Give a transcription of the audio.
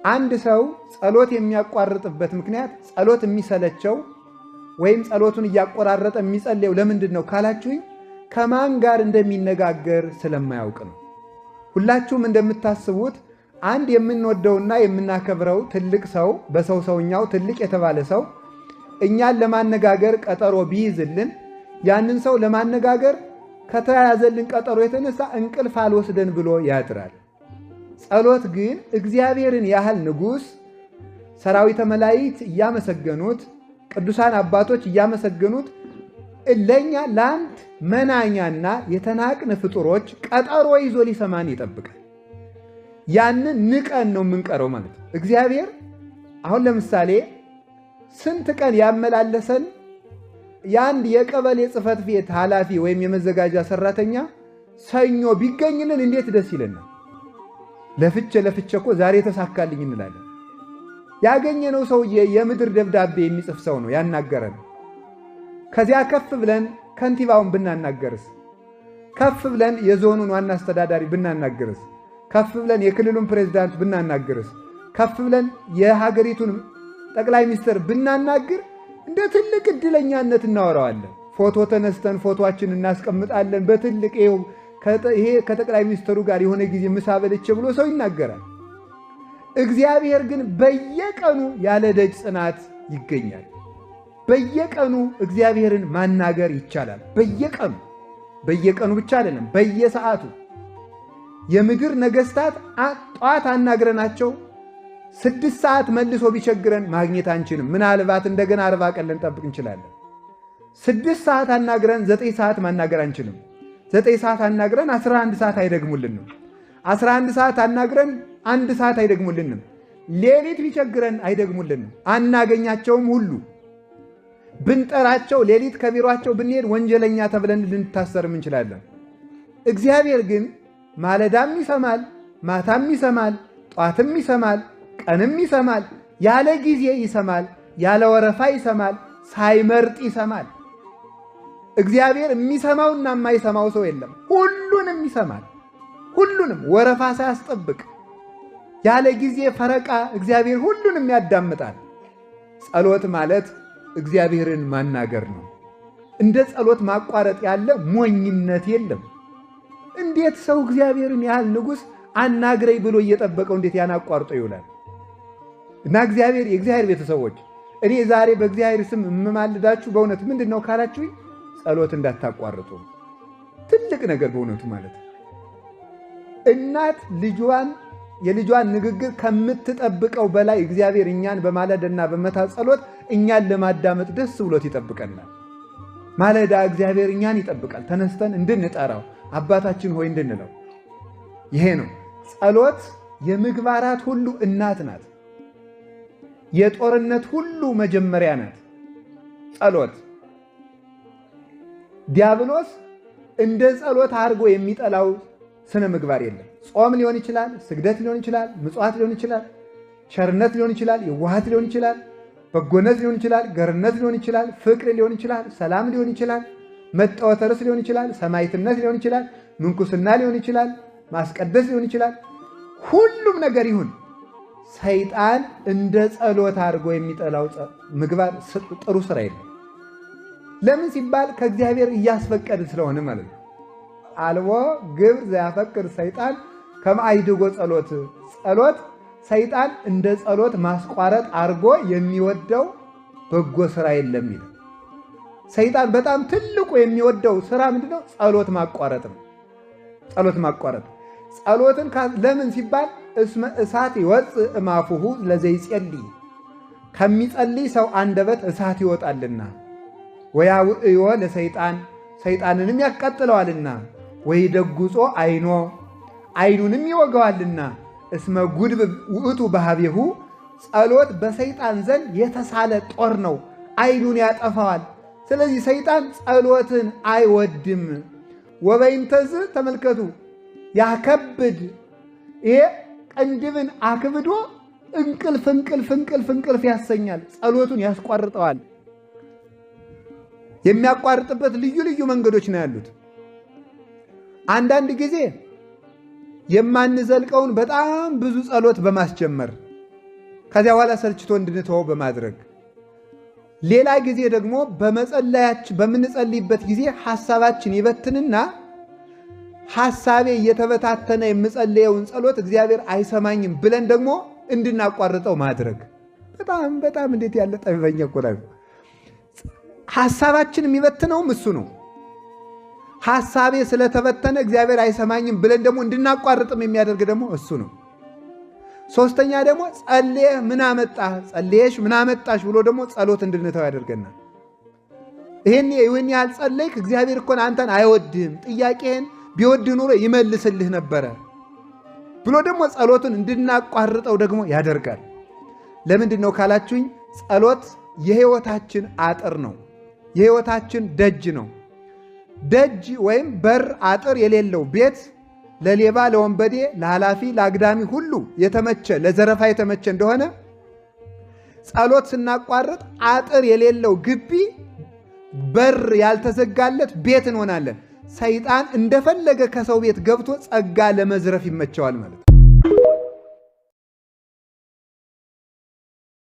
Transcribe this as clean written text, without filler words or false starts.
አንድ ሰው ጸሎት የሚያቋርጥበት ምክንያት ጸሎት የሚሰለቸው ወይም ጸሎቱን እያቆራረጠ የሚጸልየው ለምንድን ነው ካላችሁኝ፣ ከማን ጋር እንደሚነጋገር ስለማያውቅ ነው። ሁላችሁም እንደምታስቡት አንድ የምንወደውና የምናከብረው ትልቅ ሰው በሰው ሰውኛው ትልቅ የተባለ ሰው እኛን ለማነጋገር ቀጠሮ ቢይዝልን ያንን ሰው ለማነጋገር ከተያዘልን ቀጠሮ የተነሳ እንቅልፍ አልወስደን ብሎ ያድራል። ጸሎት ግን እግዚአብሔርን ያህል ንጉሥ ሰራዊተ መላእክት እያመሰገኑት ቅዱሳን አባቶች እያመሰገኑት ለእኛ ለአንድ መናኛና የተናቅን ፍጡሮች ቀጠሮ ይዞ ሊሰማን ይጠብቃል። ያንን ንቀን ነው የምንቀረው ማለት ነው። እግዚአብሔር አሁን ለምሳሌ ስንት ቀን ያመላለሰን የአንድ የቀበሌ ጽሕፈት ቤት ኃላፊ ወይም የመዘጋጃ ሰራተኛ ሰኞ ቢገኝልን እንዴት ደስ ይለናል። ለፍቼ እኮ ዛሬ ተሳካልኝ እንላለን። ያገኘነው ሰውዬ የምድር ደብዳቤ የሚጽፍ ሰው ነው ያናገረን። ከዚያ ከፍ ብለን ከንቲባውን ብናናገርስ፣ ከፍ ብለን የዞኑን ዋና አስተዳዳሪ ብናናገርስ፣ ከፍ ብለን የክልሉን ፕሬዝዳንት ብናናገርስ፣ ከፍ ብለን የሀገሪቱን ጠቅላይ ሚኒስትር ብናናግር እንደ ትልቅ ዕድለኛነት እናወራዋለን። ፎቶ ተነስተን ፎቶአችን እናስቀምጣለን በትልቅ ይሄ ከጠቅላይ ሚኒስትሩ ጋር የሆነ ጊዜ ምሳ በልቼ ብሎ ሰው ይናገራል። እግዚአብሔር ግን በየቀኑ ያለ ደጅ ጽናት ይገኛል። በየቀኑ እግዚአብሔርን ማናገር ይቻላል። በየቀኑ ብቻ አይደለም፣ በየሰዓቱ የምድር ነገሥታት ጠዋት አናግረናቸው 6 ሰዓት መልሶ ቢቸግረን ማግኘት አንችልም። ምናልባት እንደገና 40 ቀን ልንጠብቅ እንችላለን። 6 ሰዓት አናግረን 9 ሰዓት ማናገር አንችልም። 9 ሰዓት አናግረን 11 ሰዓት አይደግሙልንም። 11 ሰዓት አናግረን 1 ሰዓት አይደግሙልንም። ሌሊት ቢቸግረን አይደግሙልንም። አናገኛቸውም ሁሉ ብንጠራቸው ሌሊት ከቢሯቸው ብንሄድ ወንጀለኛ ተብለን ልንታሰርም እንችላለን። እግዚአብሔር ግን ማለዳም ይሰማል፣ ማታም ይሰማል፣ ጧትም ይሰማል፣ ቀንም ይሰማል፣ ያለ ጊዜ ይሰማል፣ ያለ ወረፋ ይሰማል፣ ሳይመርጥ ይሰማል። እግዚአብሔር የሚሰማውና የማይሰማው ሰው የለም። ሁሉንም ይሰማል። ሁሉንም ወረፋ ሳያስጠብቅ ያለ ጊዜ ፈረቃ እግዚአብሔር ሁሉንም ያዳምጣል። ጸሎት ማለት እግዚአብሔርን ማናገር ነው። እንደ ጸሎት ማቋረጥ ያለ ሞኝነት የለም። እንዴት ሰው እግዚአብሔርን ያህል ንጉሥ አናግረኝ ብሎ እየጠበቀው እንዴት ያን አቋርጦ ይውላል? እና የእግዚአብሔር ቤተሰቦች እኔ ዛሬ በእግዚአብሔር ስም የምማልዳችሁ በእውነት ምንድን ነው ካላችሁኝ፣ ጸሎት እንዳታቋርጡ። ትልቅ ነገር በእውነቱ ማለት እናት የልጇን ንግግር ከምትጠብቀው በላይ እግዚአብሔር እኛን በማለዳና በመታ ጸሎት እኛን ለማዳመጥ ደስ ብሎት ይጠብቀናል። ማለዳ እግዚአብሔር እኛን ይጠብቃል፣ ተነስተን እንድንጠራው አባታችን ሆይ እንድንለው። ይሄ ነው ጸሎት። የምግባራት ሁሉ እናት ናት። የጦርነት ሁሉ መጀመሪያ ናት ጸሎት። ዲያብሎስ እንደ ጸሎት አድርጎ የሚጠላው ስነ ምግባር የለም። ጾም ሊሆን ይችላል፣ ስግደት ሊሆን ይችላል፣ ምጽዋት ሊሆን ይችላል፣ ቸርነት ሊሆን ይችላል፣ የዋሃት ሊሆን ይችላል፣ በጎነት ሊሆን ይችላል፣ ገርነት ሊሆን ይችላል፣ ፍቅር ሊሆን ይችላል፣ ሰላም ሊሆን ይችላል፣ መጠወተርስ ሊሆን ይችላል፣ ሰማዕትነት ሊሆን ይችላል፣ ምንኩስና ሊሆን ይችላል፣ ማስቀደስ ሊሆን ይችላል። ሁሉም ነገር ይሁን ሰይጣን እንደ ጸሎት አድርጎ የሚጠላው ምግባር ጥሩ ስራ የለም። ለምን ሲባል ከእግዚአብሔር እያስፈቀድ ስለሆነ ማለት ነው። አልቦ ግብር ዘያፈቅር ሰይጣን ከመአይድጎ ጸሎት። ጸሎት ሰይጣን እንደ ጸሎት ማስቋረጥ አድርጎ የሚወደው በጎ ስራ የለም ይላል። ሰይጣን በጣም ትልቁ የሚወደው ስራ ምንድነው? ጸሎት ማቋረጥ ነው። ጸሎት ማቋረጥ ጸሎትን ለምን ሲባል እስመ እሳት ይወፅእ እማፉሁ ለዘይጸልይ፣ ከሚጸልይ ሰው አንደበት እሳት ይወጣልና፣ ወያውዕዮ ለሰይጣን፣ ሰይጣንንም ያቃጥለዋልና፣ ወይደጉጾ አይኑንም ይወገዋልና፣ እስመ ጉድብ ውእቱ በሃቤሁ፣ ጸሎት በሰይጣን ዘንድ የተሳለ ጦር ነው፣ አይኑን ያጠፋዋል። ስለዚህ ሰይጣን ጸሎትን አይወድም። ወበይንተዝ ተመልከቱ ያከብድ፣ ይሄ ቅንድብን አክብዶ እንቅልፍ ያሰኛል። ጸሎቱን ያስቋርጠዋል። የሚያቋርጥበት ልዩ ልዩ መንገዶች ነው ያሉት። አንዳንድ ጊዜ የማንዘልቀውን በጣም ብዙ ጸሎት በማስጀመር ከዚያ በኋላ ሰልችቶ እንድንተወው በማድረግ ሌላ ጊዜ ደግሞ በምንጸልይበት ጊዜ ሐሳባችን ይበትንና ሐሳቤ እየተበታተነ የምጸልየውን ጸሎት እግዚአብሔር አይሰማኝም ብለን ደግሞ እንድናቋርጠው ማድረግ። በጣም እንዴት ያለ ጠቢበኛ እኮ ነው። ሐሳባችን የሚበትነውም እሱ ነው። ሐሳቤ ስለተበተነ እግዚአብሔር አይሰማኝም ብለን ደግሞ እንድናቋርጥም የሚያደርግ ደግሞ እሱ ነው። ሶስተኛ ደግሞ ጸልየህ ምን አመጣህ፣ ጸልየሽ ምን አመጣሽ ብሎ ደግሞ ጸሎት እንድንተው ያደርገናል። ይህን ያህል ጸለይክ፣ እግዚአብሔር እኮ አንተን አይወድህም፣ ጥያቄህን ቢወድህ ኑሮ ይመልስልህ ነበረ ብሎ ደግሞ ጸሎትን እንድናቋርጠው ደግሞ ያደርጋል። ለምንድን ነው ካላችሁኝ፣ ጸሎት የሕይወታችን አጥር ነው፣ የሕይወታችን ደጅ ነው። ደጅ ወይም በር አጥር የሌለው ቤት ለሌባ፣ ለወንበዴ፣ ለኃላፊ፣ ለአግዳሚ ሁሉ የተመቸ ለዘረፋ የተመቸ እንደሆነ ጸሎት ስናቋርጥ አጥር የሌለው ግቢ፣ በር ያልተዘጋለት ቤት እንሆናለን። ሰይጣን እንደፈለገ ከሰው ቤት ገብቶ ጸጋ ለመዝረፍ ይመቸዋል ማለት ነው።